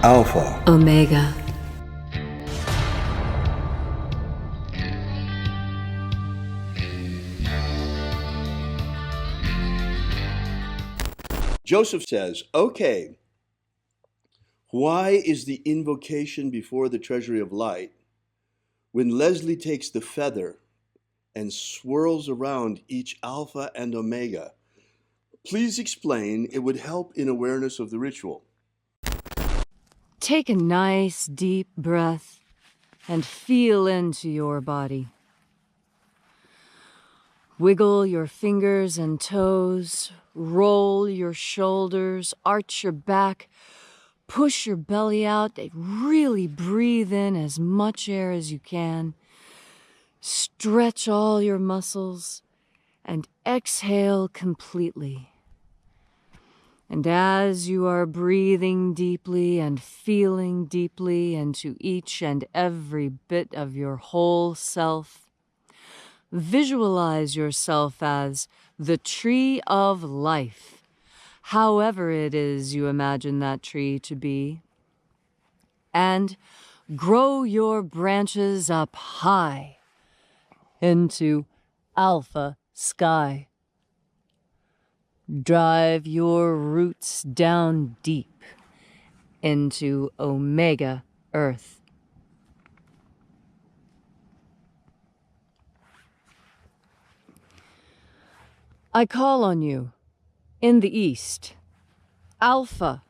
Alpha Omega. Joseph says, okay, why is the invocation before the treasury of light when Leslie takes the feather and swirls around each alpha and omega? Please explain. It would help in awareness of the ritual. Take a nice deep breath and feel into your body. Wiggle your fingers and toes, roll your shoulders, arch your back, push your belly out, really breathe in as much air as you can. Stretch all your muscles and exhale completely. And as you are breathing deeply and feeling deeply into each and every bit of your whole self, visualize yourself as the tree of life, however it is you imagine that tree to be, and grow your branches up high into alpha sky. Drive your roots down deep into omega earth. I call on you in the east, Alpha.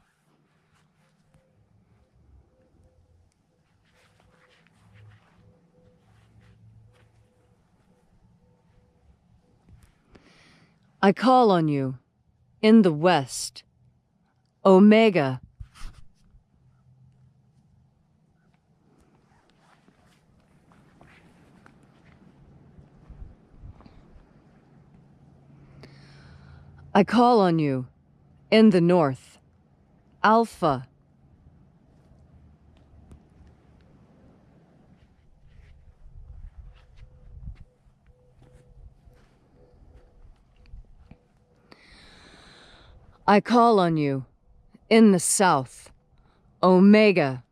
I call on you in the west, Omega. I call on you in the north, Alpha. I call on you in the south, Omega.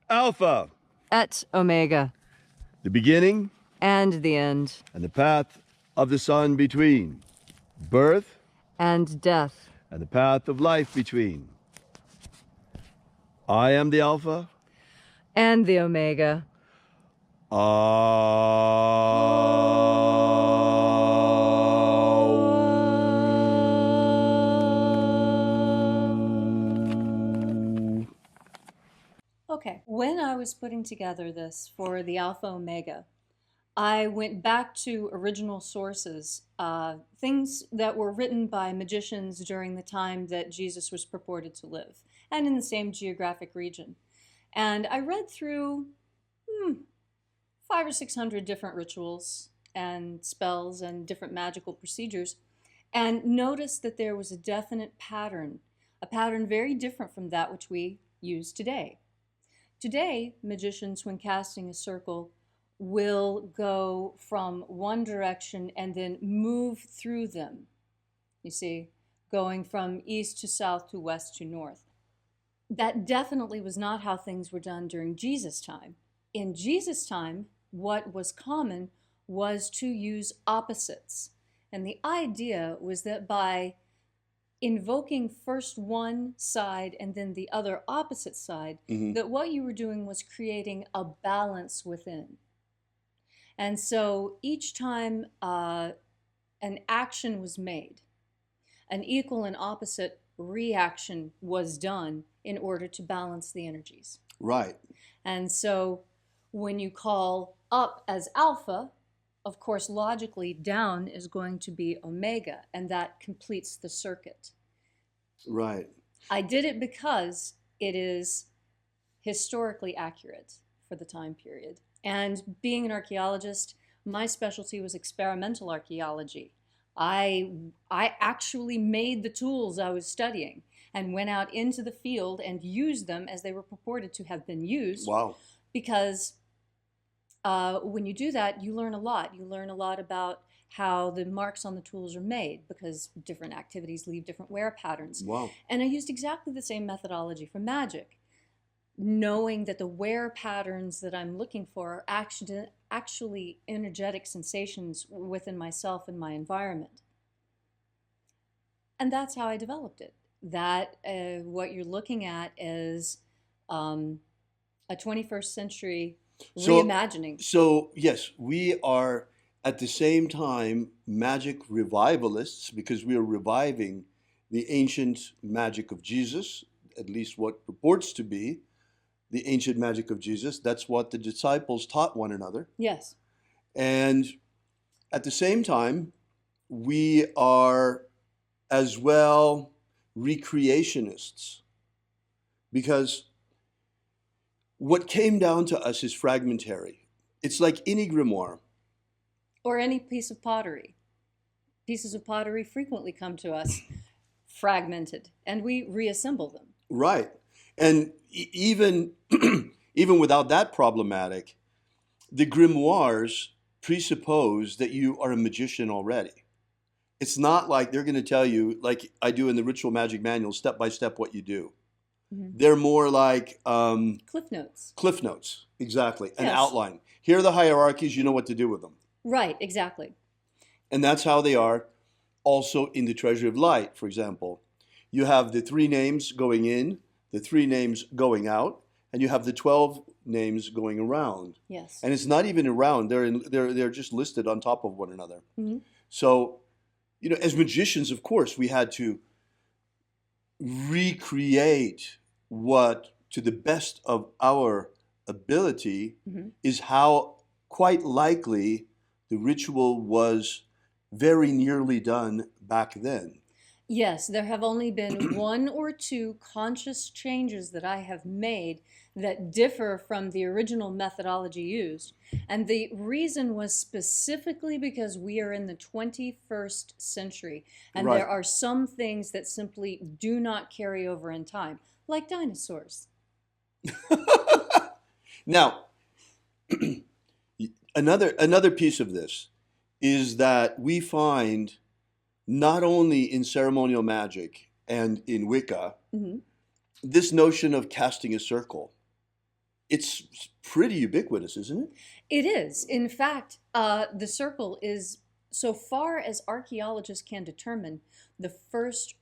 Alpha. Et Omega. The beginning And the end. and the path of the sun between. Birth And death. and the path of life between. I am the Alpha. And the Omega. Okay, when I was putting together this for the Alpha Omega, I went back to original sources, things that were written by magicians during the time that Jesus was purported to live, and in the same geographic region. And I read through 500 or 600 different rituals and spells and different magical procedures, and noticed that there was a definite pattern, a pattern very different from that which we use today. Today, magicians, when casting a circle, will go from one direction and then move through them. You see, going from east to south to west to north. That definitely was not how things were done during Jesus' time. In Jesus' time, what was common was to use opposites. And the idea was that by invoking first one side and then the other opposite side, that what you were doing was creating a balance within. And so each time an action was made, an equal and opposite reaction was done in order to balance the energies. Right. And so when you call up as alpha, of course, logically, down is going to be omega, and that completes the circuit. Right. I did it because it is historically accurate for the time period. And being an archaeologist, my specialty was experimental archaeology. I actually made the tools I was studying and went out into the field and used them as they were purported to have been used. Wow. Because when you do that, you learn a lot. You learn a lot about how the marks on the tools are made because different activities leave different wear patterns. Wow. And I used exactly the same methodology for Magick, knowing that the wear patterns that I'm looking for are actually energetic sensations within myself and my environment. And that's how I developed it. That what you're looking at is a 21st century reimagining. So yes, we are at the same time magic revivalists because we are reviving the ancient magic of Jesus, at least what purports to be the ancient magic of Jesus. That's what the disciples taught one another. Yes. And at the same time, we are as well recreationists because what came down to us is fragmentary. It's like any grimoire. Or any piece of pottery. Pieces of pottery frequently come to us fragmented, and we reassemble them. Right. And even without that problematic, the grimoires presuppose that you are a magician already. It's not like they're going to tell you, like I do in the Ritual Magic Manual, step by step what you do. Mm-hmm. They're more like Cliff notes. Cliff notes, exactly, an Yes. outline. Here are the hierarchies, you know what to do with them. Right, exactly. And that's how they are also in the Treasury of Light, for example. You have the 3 names going in, the 3 names going out, and you have the 12 names going around. Yes. And it's not even around, they're just listed on top of one another. Mm-hmm. So, you know, as magicians, of course, we had to recreate what, to the best of our ability, Mm-hmm. is how quite likely the ritual was very nearly done back then. Yes, there have only been 1 or 2 conscious changes that I have made that differ from the original methodology used. And the reason was specifically because we are in the 21st century, and Right. there are some things that simply do not carry over in time, like dinosaurs. Now, another piece of this is that we find not only in ceremonial magic and in Wicca, Mm-hmm. this notion of casting a circle. It's pretty ubiquitous, isn't it? It is. In fact, the circle is, so far as archaeologists can determine, the first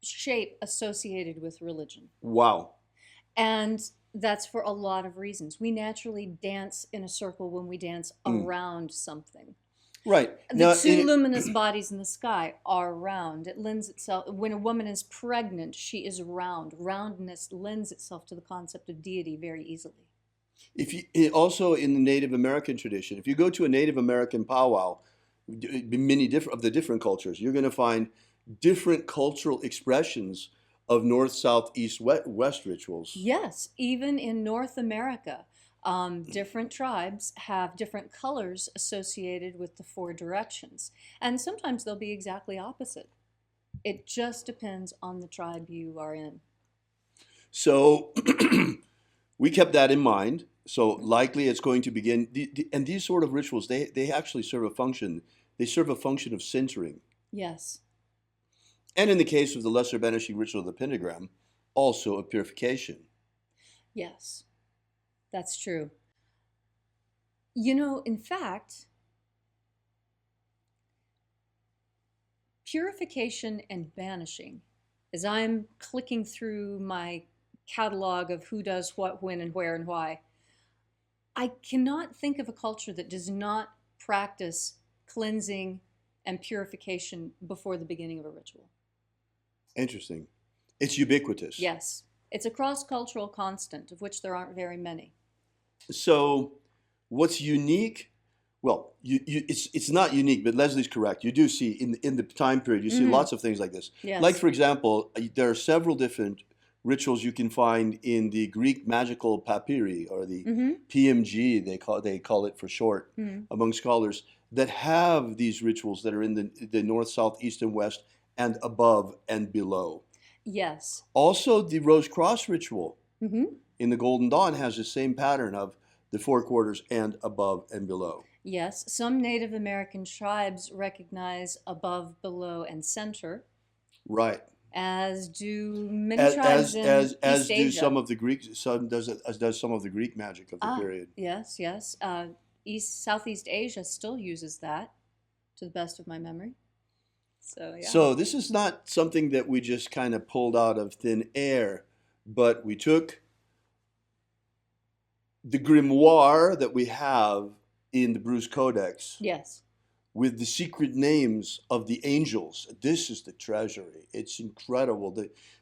shape associated with religion. Wow. And that's for a lot of reasons. We naturally dance in a circle when we dance around something. Right. The 2 luminous bodies in the sky are round. It lends itself, when a woman is pregnant, she is round. Roundness lends itself to the concept of deity very easily. If you, also in the Native American tradition, if you go to a Native American powwow, many different cultures, you're going to find different cultural expressions of north, south, east, west rituals. Yes, even in North America, different tribes have different colors associated with the 4 directions. And sometimes they'll be exactly opposite. It just depends on the tribe you are in. So we kept that in mind. So likely it's going to begin, and these sort of rituals, they actually serve a function. They serve a function of centering. Yes. And in the case of the lesser banishing ritual of the pentagram, also of purification. Yes, that's true. You know, in fact, purification and banishing, as I'm clicking through my catalog of who does what, when, and where, and why, I cannot think of a culture that does not practice cleansing and purification before the beginning of a ritual. Interesting. It's ubiquitous. Yes. It's a cross-cultural constant, of which there aren't very many. So what's unique, well, it's not unique, but Leslie's correct. You do see, in the time period, you see lots of things like this. Yes. Like, for example, there are several different rituals you can find in the Greek magical papyri, or the PMG, they call it for short, among scholars, that have these rituals that are in the north, south, east, and west, and above and below. Yes. Also, the Rose Cross ritual Mm-hmm. in the Golden Dawn has the same pattern of the four quarters and above and below. Yes, some Native American tribes recognize above, below, and center, Right. as do many tribes in As East do Asia. some of the Greeks, as does some of the Greek magic of the period. Yes, yes. Southeast Asia still uses that, to the best of my memory. So, yeah. So this is not something that we just kind of pulled out of thin air, but we took the grimoire that we have in the Bruce Codex Yes. with the secret names of the angels. This is the treasury. It's incredible.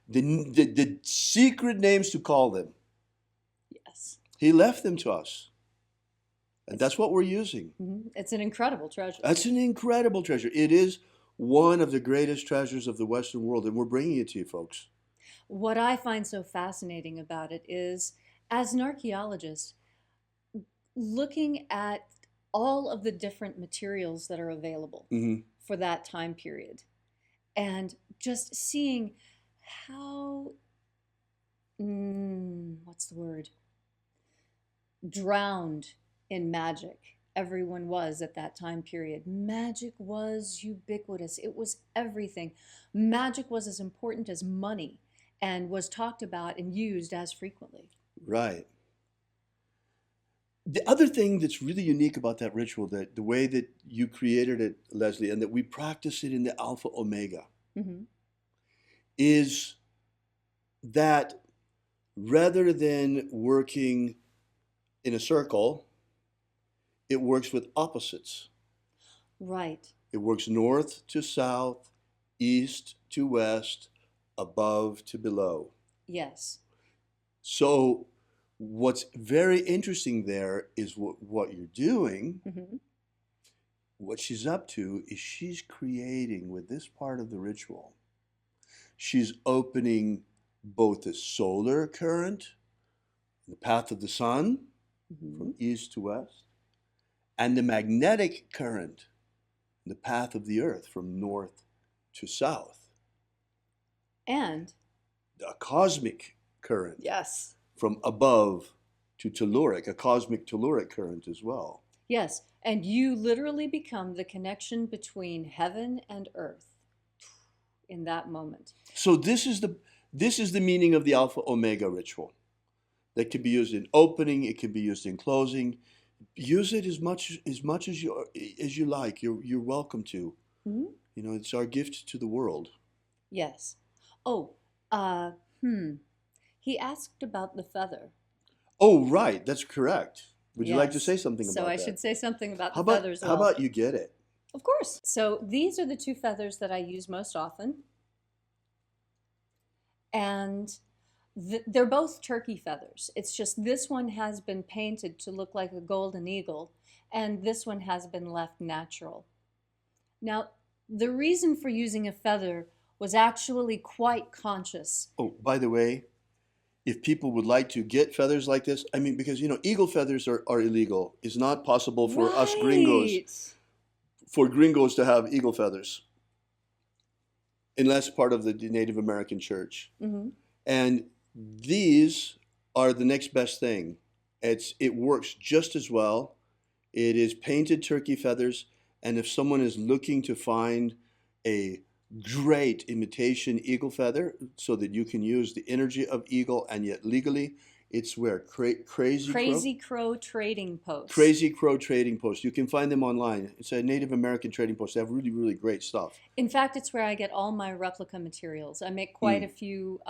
The secret names to call them. Yes. He left them to us. And that's what we're using. Mm-hmm. It's an incredible treasure. That's an incredible treasure. It is one of the greatest treasures of the Western world, and we're bringing it to you, folks. What I find so fascinating about it is, as an archaeologist, looking at all of the different materials that are available Mm-hmm. for that time period, and just seeing how, what's the word? Drowned in magic everyone was at that time period. Magic was ubiquitous. It was everything. Magic was as important as money and was talked about and used as frequently. Right. The other thing that's really unique about that ritual, that the way that you created it, Leslie, and that we practice it in the Alpha Omega, Mm-hmm. is that rather than working in a circle, it works with opposites. Right. It works north to south, east to west, above to below. Yes. So what's very interesting there is what you're doing. Mm-hmm. What she's up to is she's creating with this part of the ritual. She's opening both the solar current, the path of the sun, Mm-hmm. from east to west, and the magnetic current, the path of the earth from north to south. And A cosmic current yes. from above to telluric, a cosmic telluric current as well. Yes. And you literally become the connection between heaven and earth in that moment. So this is the meaning of the Alpha Omega ritual. That can be used in opening, it can be used in closing. Use it as much as you like. You're welcome to. Mm-hmm. You know, it's our gift to the world. Yes. Oh, he asked about the feather. Oh, right, that's correct. Would you like to Yes. say something about So I that? should say something about How the about feathers. how about you get it? Of course. So these are the two feathers that I use most often. And they're both turkey feathers. It's just this one has been painted to look like a golden eagle, and this one has been left natural. Now, the reason for using a feather was actually quite conscious. Oh, by the way, if people would like to get feathers like this, I mean, because, eagle feathers are illegal. It's not possible for us gringos, to have eagle feathers, unless part of the Native American church. Mm-hmm. And these are the next best thing. It works just as well. It is painted turkey feathers, and if someone is looking to find a great imitation eagle feather so that you can use the energy of eagle and yet legally, it's where Crazy Crow Trading Post. Crazy Crow Trading Post. You can find them online. It's a Native American trading post. They have really, really great stuff. In fact, it's where I get all my replica materials. I make quite a few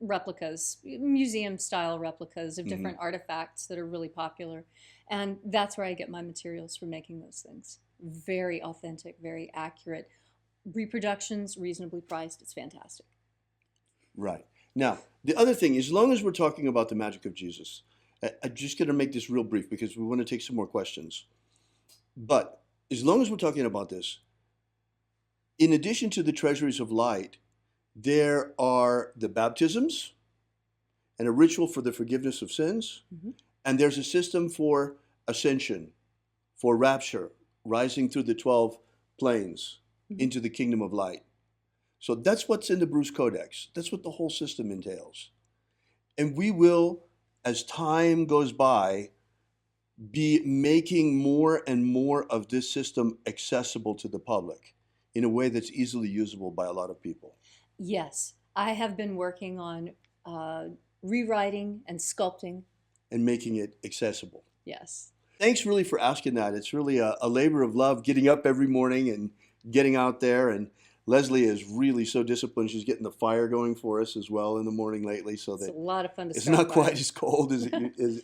replicas, museum-style replicas of different artifacts that are really popular. And that's where I get my materials for making those things. Very authentic, very accurate. Reproductions, reasonably priced. It's fantastic. Right. Now, the other thing, as long as we're talking about the magic of Jesus, I'm just going to make this real brief because we want to take some more questions. But as long as we're talking about this, in addition to the treasuries of light, there are the baptisms and a ritual for the forgiveness of sins. Mm-hmm. And there's a system for ascension, for rapture, rising through the 12 planes into the kingdom of light. So that's what's in the Bruce Codex. That's what the whole system entails. And we will, as time goes by, be making more and more of this system accessible to the public in a way that's easily usable by a lot of people? Yes, I have been working on rewriting and sculpting. And making it accessible. Yes. Thanks really for asking that. It's really a labor of love, getting up every morning and getting out there. And Leslie is really so disciplined. She's getting the fire going for us as well in the morning lately, so It's that a lot of fun to it's start not quite fires. as cold as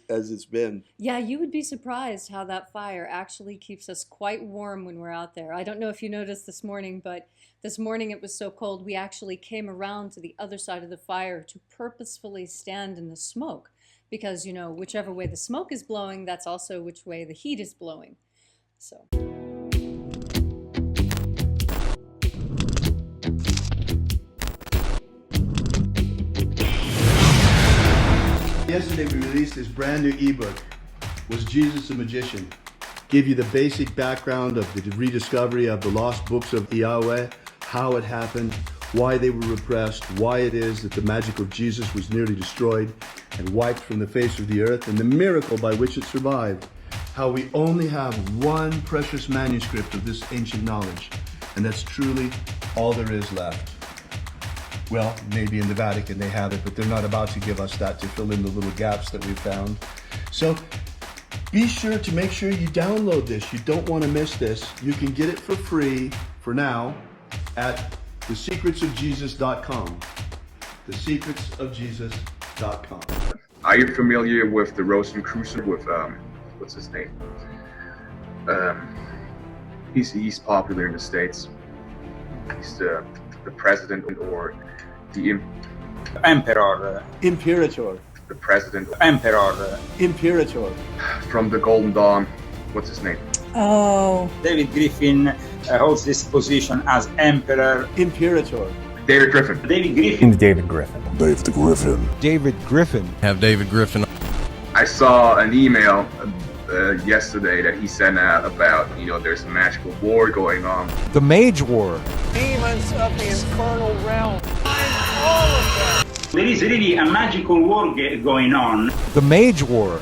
as it's been. Yeah, you would be surprised how that fire actually keeps us quite warm when we're out there. I don't know if you noticed this morning, but this morning it was so cold we actually came around to the other side of the fire to purposefully stand in the smoke. Because, you know, whichever way the smoke is blowing, that's also which way the heat is blowing. So. Yesterday we released this brand new ebook, Was Jesus a Magician? Give you the basic background of the rediscovery of the lost books of Yahweh, how it happened, why they were repressed, why it is that the magic of Jesus was nearly destroyed and wiped from the face of the earth, and the miracle by which it survived. How we only have one precious manuscript of this ancient knowledge, and that's truly all there is left. Well, maybe in the Vatican they have it, but they're not about to give us that to fill in the little gaps that we've found. So be sure to make sure you download this. You don't want to miss this. You can get it for free for now at thesecretsofjesus.com. Thesecretsofjesus.com. Are you familiar with the Rosicrucian with what's his name? He's popular in the States. He's the president or the Emperor. Imperator. The president. Emperor. Imperator. From the Golden Dawn. What's his name? Oh. David Griffin holds this position as Emperor. Imperator. David Griffin. David Griffin. David Griffin. David Griffin. David Griffin. Have David Griffin. I saw an email yesterday that he sent out about, there's a magical war going on. The Mage War. Demons of the infernal realm. I'm all of that. There is really a magical war going on. The Mage War.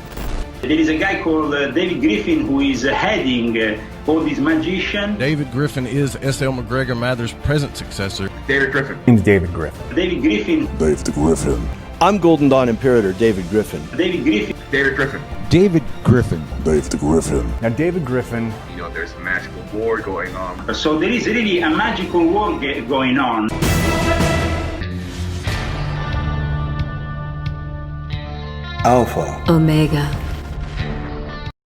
There is a guy called David Griffin who is heading all these magicians. David Griffin is S.L. McGregor Mather's present successor. David Griffin. David Griffin. David Griffin. David Griffin. I'm Golden Dawn Imperator David Griffin. David Griffin. David Griffin. David Griffin. David Griffin. Now David Griffin. There's a magical war going on. So there is really a magical war going on. Alpha Omega.